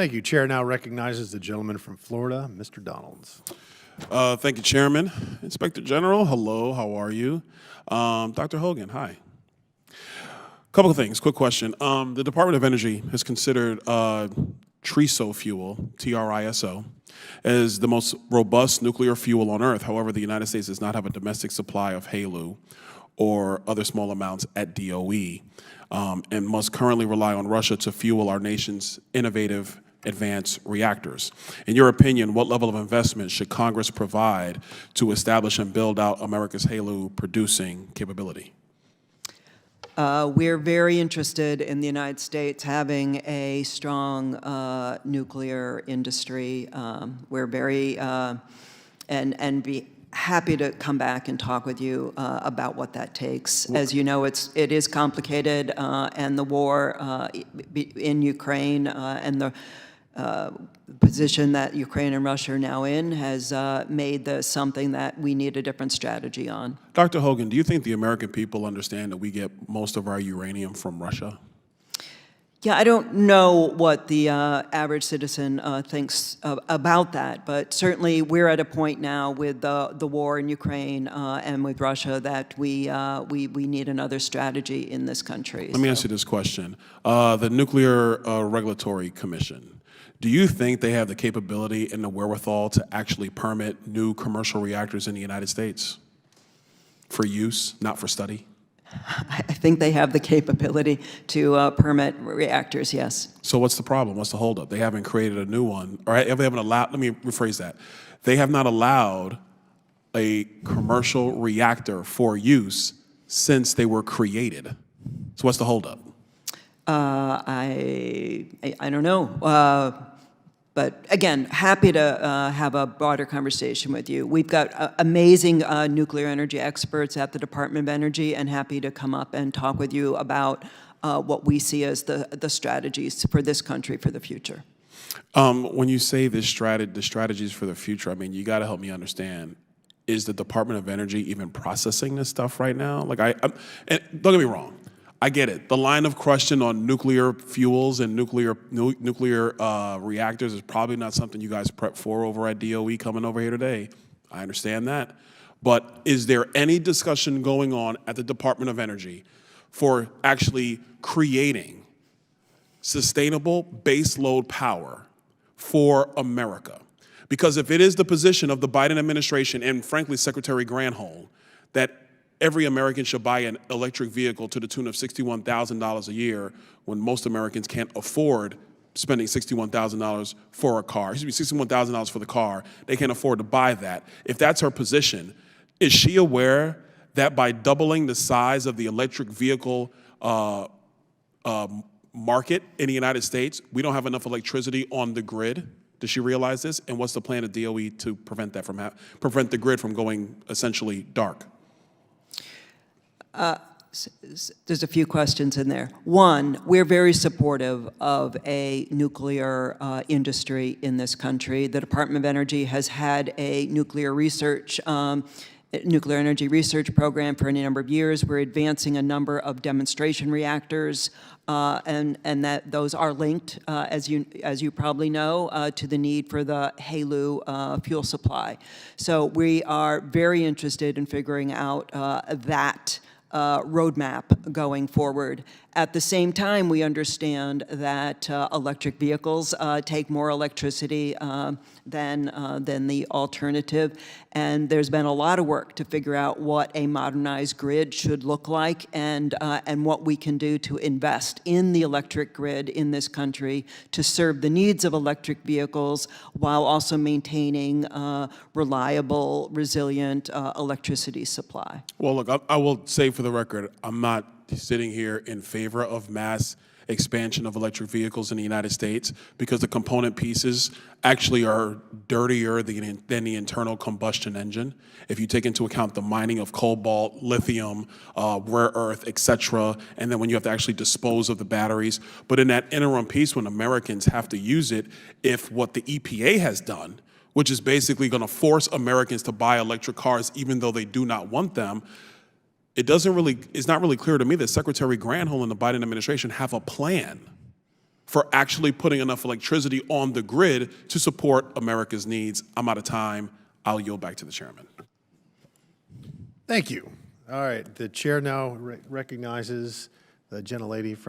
Thank you. Chair now recognizes the gentleman from Florida, Mr. Donalds. Thank you, Chairman. Inspector General, hello, how are you? Dr. Hogan, hi. Couple of things, quick question. The Department of Energy has considered TRISO fuel, T-R-I-S-O, as the most robust nuclear fuel on Earth. However, the United States does not have a domestic supply of HALEU or other small amounts at DOE, and must currently rely on Russia to fuel our nation's innovative advanced reactors. In your opinion, what level of investment should Congress provide to establish and build out America's HALEU producing capability? We're very interested in the United States having a strong nuclear industry. We're very, and be happy to come back and talk with you about what that takes. As you know, it is complicated, and the war in Ukraine and the position that Ukraine and Russia are now in has made this something that we need a different strategy on. Dr. Hogan, do you think the American people understand that we get most of our uranium from Russia? Yeah, I don't know what the average citizen thinks about that, but certainly we're at a point now with the war in Ukraine and with Russia that we need another strategy in this country. Let me ask you this question. The Nuclear Regulatory Commission, do you think they have the capability and the wherewithal to actually permit new commercial reactors in the United States for use, not for study? I think they have the capability to permit reactors, yes. So what's the problem? What's the holdup? They haven't created a new one, or they haven't allowed, let me rephrase that. They have not allowed a commercial reactor for use since they were created. So what's the holdup? I don't know. But again, happy to have a broader conversation with you. We've got amazing nuclear energy experts at the Department of Energy, and happy to come up and talk with you about what we see as the strategies for this country for the future. When you say the strategies for the future, I mean, you got to help me understand. Is the Department of Energy even processing this stuff right now? Like, and don't get me wrong. I get it. The line of question on nuclear fuels and nuclear reactors is probably not something you guys prep for over at DOE coming over here today. I understand that. But is there any discussion going on at the Department of Energy for actually creating sustainable baseload power for America? Because if it is the position of the Biden administration and, frankly, Secretary Granholm that every American should buy an electric vehicle to the tune of $61,000 a year when most Americans can't afford spending $61,000 for a car. It should be $61,000 for the car. They can't afford to buy that. If that's her position, is she aware that by doubling the size of the electric vehicle market in the United States, we don't have enough electricity on the grid? Does she realize this? And what's the plan of DOE to prevent that from prevent the grid from going essentially dark? There's a few questions in there. One, we're very supportive of a nuclear industry in this country. The Department of Energy has had a nuclear energy research program for a number of years. We're advancing a number of demonstration reactors, and that those are linked, as you probably know, to the need for the HALEU fuel supply. So we are very interested in figuring out that roadmap going forward. At the same time, we understand that electric vehicles take more electricity than the alternative, and there's been a lot of work to figure out what a modernized grid should look like, and what we can do to invest in the electric grid in this country to serve the needs of electric vehicles while also maintaining reliable, resilient electricity supply. Well, look, I will say for the record, I'm not sitting here in favor of mass expansion of electric vehicles in the United States because the component pieces actually are dirtier than the internal combustion engine. If you take into account the mining of cobalt, lithium, rare earth, et cetera, and then when you have to actually dispose of the batteries. But in that interim piece, when Americans have to use it, if what the EPA has done, which is basically going to force Americans to buy electric cars even though they do not want them, it's not really clear to me that Secretary Granholm and the Biden administration have a plan for actually putting enough electricity on the grid to support America's needs. I'm out of time. I'll yield back to the chairman. Thank you. All right, the chair now recognizes the gentlelady from